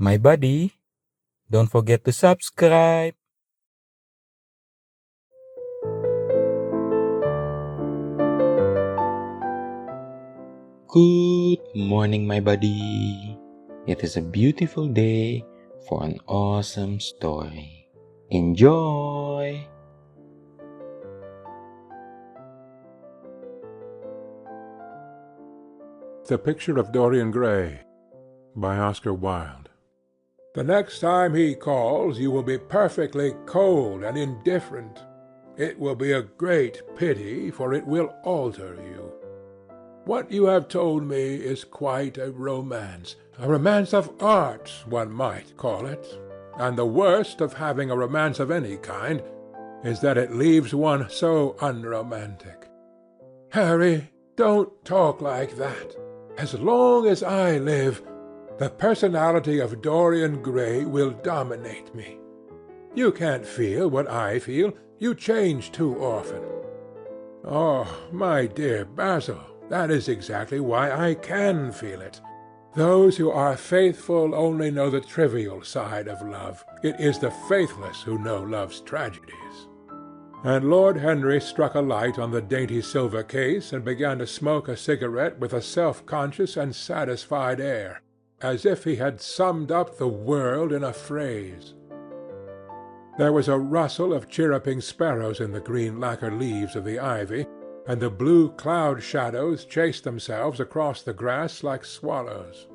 My buddy, don't forget to subscribe. Good morning, my buddy. It is a beautiful day for an awesome story. Enjoy! The Picture of Dorian Gray by Oscar Wilde. The next time he calls you will be perfectly cold and indifferent. It will be a great pity, for it will alter you. What you have told me is quite a romance of art, one might call it, and the worst of having a romance of any kind is that it leaves one so unromantic. Harry, don't talk like that. As long as I live, the personality of Dorian Gray will dominate me. You can't feel what I feel. You change too often. Oh, my dear Basil, that is exactly why I can feel it. Those who are faithful only know the trivial side of love. It is the faithless who know love's tragedies. And Lord Henry struck a light on the dainty silver case and began to smoke a cigarette with a self-conscious and satisfied air, as if he had summed up the world in a phrase. There was a rustle of chirruping sparrows in the green lacquer leaves of the ivy, and the blue cloud shadows chased themselves across the grass like swallows.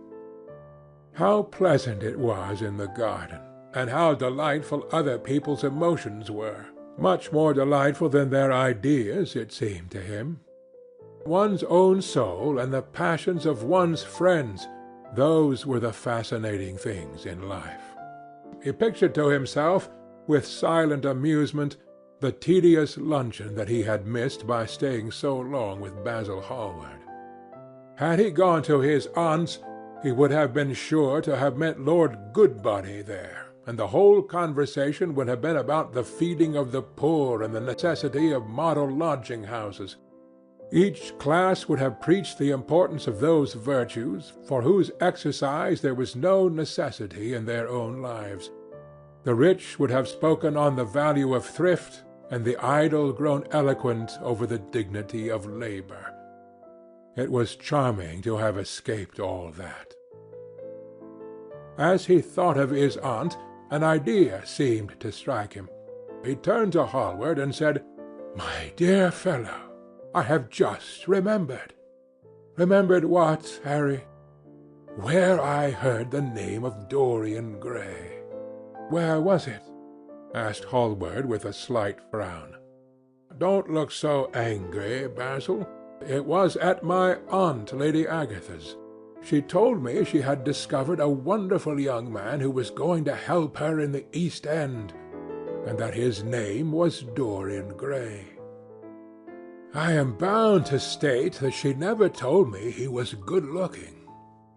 How pleasant it was in the garden, and how delightful other people's emotions were! Much more delightful than their ideas, it seemed to him. One's own soul and the passions of one's friends, those were the fascinating things in life. He pictured to himself, with silent amusement, the tedious luncheon that he had missed by staying so long with Basil Hallward. Had he gone to his aunt's, he would have been sure to have met Lord Goodbody there, and the whole conversation would have been about the feeding of the poor and the necessity of model lodging-houses. Each class would have preached the importance of those virtues for whose exercise there was no necessity in their own lives. The rich would have spoken on the value of thrift, and the idle grown eloquent over the dignity of labor. It was charming to have escaped all that. As he thought of his aunt, an idea seemed to strike him. He turned to Hallward and said, "My dear fellow, I have just remembered." "Remembered what, Harry?" "Where I heard the name of Dorian Gray." "Where was it?" asked Hallward with a slight frown. "Don't look so angry, Basil. It was at my aunt, Lady Agatha's. She told me she had discovered a wonderful young man who was going to help her in the East End, and that his name was Dorian Gray. I am bound to state that she never told me he was good-looking.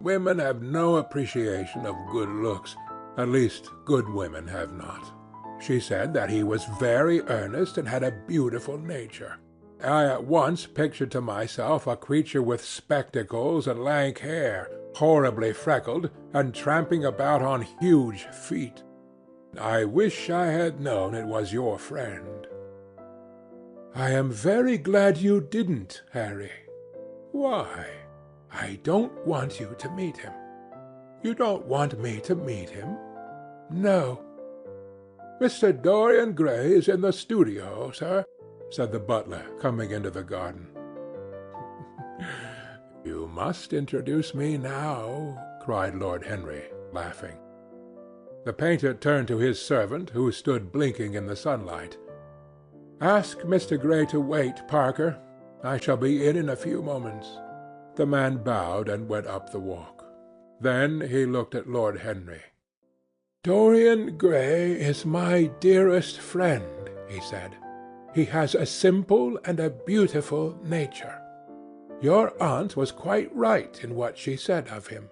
Women have no appreciation of good looks. At least, good women have not. She said that he was very earnest and had a beautiful nature. I at once pictured to myself a creature with spectacles and lank hair, horribly freckled, and tramping about on huge feet. I wish I had known it was your friend." "I am very glad you didn't, Harry." "Why?" "I don't want you to meet him." "You don't want me to meet him?" "No." "Mr. Dorian Gray is in the studio, sir," said the butler, coming into the garden. "You must introduce me now," cried Lord Henry, laughing. The painter turned to his servant, who stood blinking in the sunlight. "Ask Mr. Gray to wait, Parker. I shall be in a few moments." The man bowed and went up the walk. Then he looked at Lord Henry. "Dorian Gray is my dearest friend," he said. "He has a simple and a beautiful nature. Your aunt was quite right in what she said of him.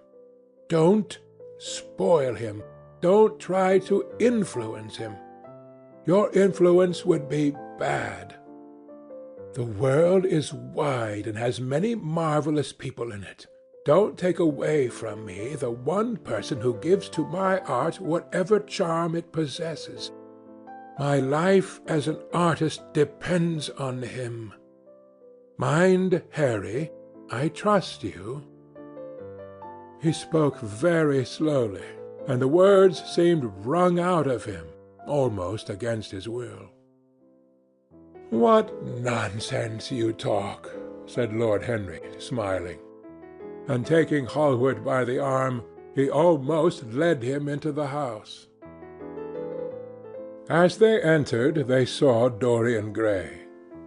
Don't spoil him. Don't try to influence him. Your influence would be bad. The world is wide and has many marvelous people in it. don't take away from me the one person who gives to my art whatever charm it possesses. My life as an artist depends on him. Mind, Harry, I trust you." He spoke very slowly, and the words seemed wrung out of him, almost against his will. "What nonsense you talk," said Lord Henry, smiling, and taking Hallward by the arm, he almost led him into the house. As they entered, they saw Dorian Gray.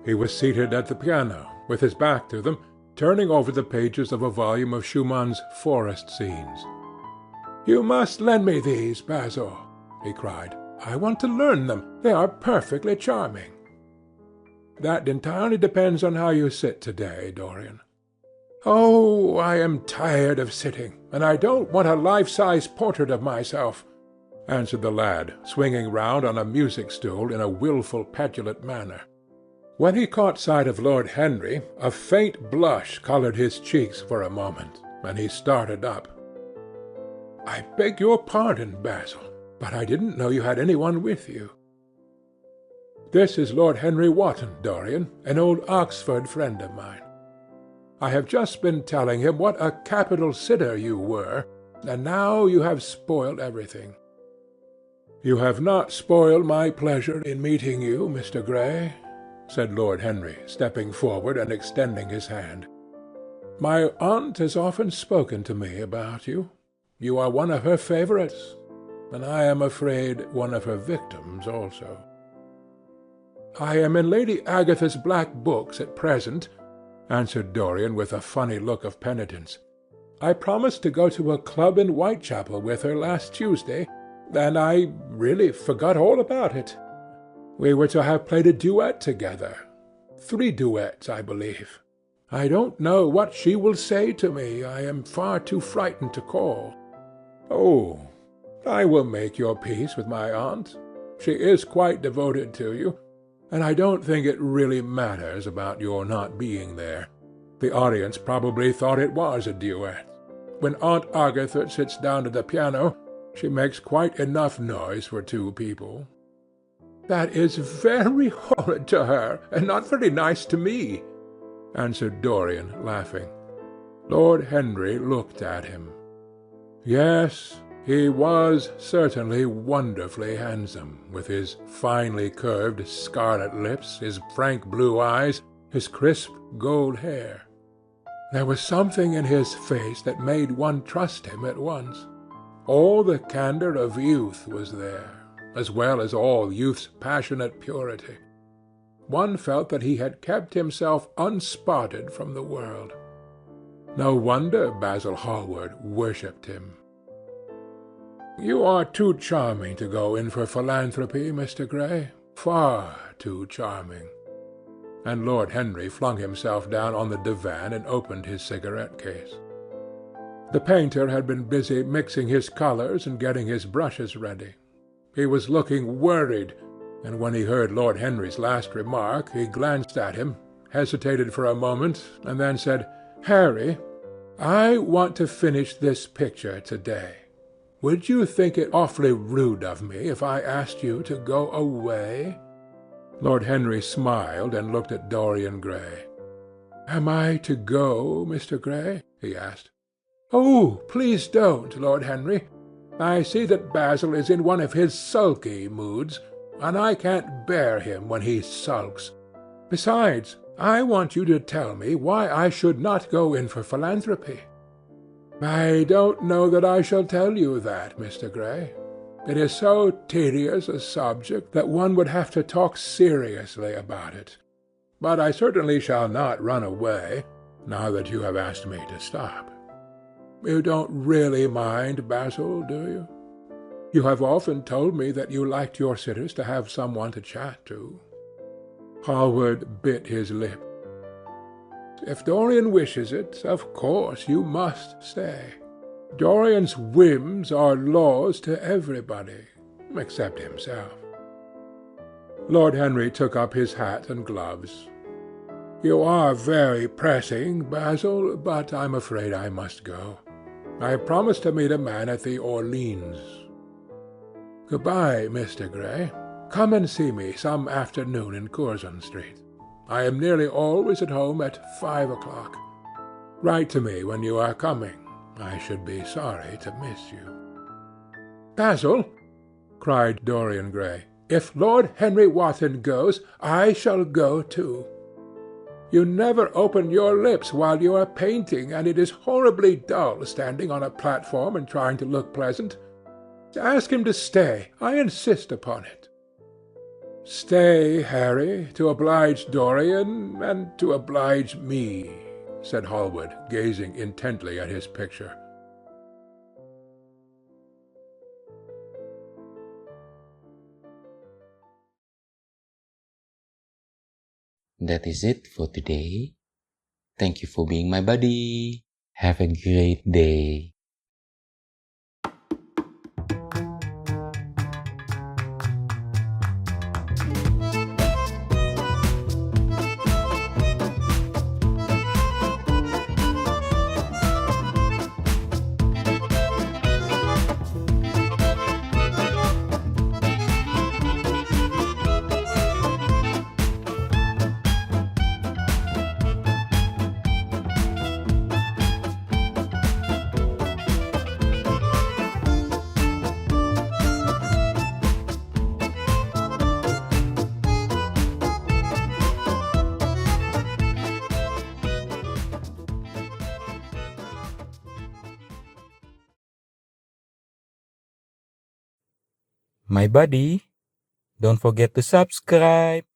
He was seated at the piano, with his back to them, turning over the pages of a volume of Schumann's Forest Scenes. "You must lend me these, Basil," he cried. "I want to learn them. They are perfectly charming." "That entirely depends on how you sit to-day, Dorian." "Oh, I am tired of sitting, and I don't want a life-size portrait of myself," answered the lad, swinging round on a music-stool in a wilful, petulant manner. When he caught sight of Lord Henry, a faint blush coloured his cheeks for a moment, and he started up. "I beg your pardon, Basil, but I didn't know you had any one with you." "This is Lord Henry Wotton, Dorian, an old Oxford friend of mine. I have just been telling him what a capital sitter you were, and now you have spoiled everything." "You have not spoiled my pleasure in meeting you, Mr. Gray," said Lord Henry, stepping forward and extending his hand. "My aunt has often spoken to me about you. You are one of her favourites, and I am afraid one of her victims also." "I am in Lady Agatha's black books at present," answered Dorian with a funny look of penitence. "I promised to go to a club in Whitechapel with her last Tuesday, and I really forgot all about it. We were to have played a duet together. 3 duets, I believe. I don't know what she will say to me. I am far too frightened to call." "Oh, I will make your peace with my aunt. She is quite devoted to you, and I don't think it really matters about your not being there. The audience probably thought it was a duet. When Aunt Agatha sits down to the piano, she makes quite enough noise for 2 people." "That is very horrid to her, and not very nice to me," answered Dorian, laughing. Lord Henry looked at him. Yes, he was certainly wonderfully handsome, with his finely curved scarlet lips, his frank blue eyes, his crisp gold hair. There was something in his face that made one trust him at once. All the candour of youth was there, as well as all youth's passionate purity. One felt that he had kept himself unspotted from the world. No wonder Basil Hallward worshipped him. "You are too charming to go in for philanthropy, Mr. Gray, far too charming." And Lord Henry flung himself down on the divan and opened his cigarette-case. The painter had been busy mixing his colours and getting his brushes ready. He was looking worried, and when he heard Lord Henry's last remark, he glanced at him, hesitated for a moment, and then said, "Harry, I want to finish this picture to-day. Would you think it awfully rude of me if I asked you to go away?" Lord Henry smiled and looked at Dorian Gray. "Am I to go, Mr. Gray?" he asked. "Oh, please don't, Lord Henry. I see that Basil is in one of his sulky moods, and I can't bear him when he sulks. Besides, I want you to tell me why I should not go in for philanthropy." "I don't know that I shall tell you that, Mr. Gray. It is so tedious a subject that one would have to talk seriously about it. But I certainly shall not run away, now that you have asked me to stop. You don't really mind, Basil, do you? You have often told me that you liked your sitters to have someone to chat to." Hallward bit his lip. "If Dorian wishes it, of course you must stay. Dorian's whims are laws to everybody, except himself." Lord Henry took up his hat and gloves. You are very pressing, Basil, but I'm afraid I must go. I promised to meet a man at the Orleans. Good-bye, Mr. Gray. Come and see me some afternoon in Curzon Street. I am nearly always at home at 5 o'clock. Write to me when you are coming. I should be sorry to miss you. Basil, cried Dorian Gray, if Lord Henry Wotton goes, I shall go too. You never open your lips while you are painting, and it is horribly dull standing on a platform and trying to look pleasant. Ask him to stay. I insist upon it. Stay, Harry, to oblige Dorian and to oblige me, said Hallward, gazing intently at his picture. That is it for today. Thank you for being my buddy. Have a great day. My buddy, don't forget to subscribe.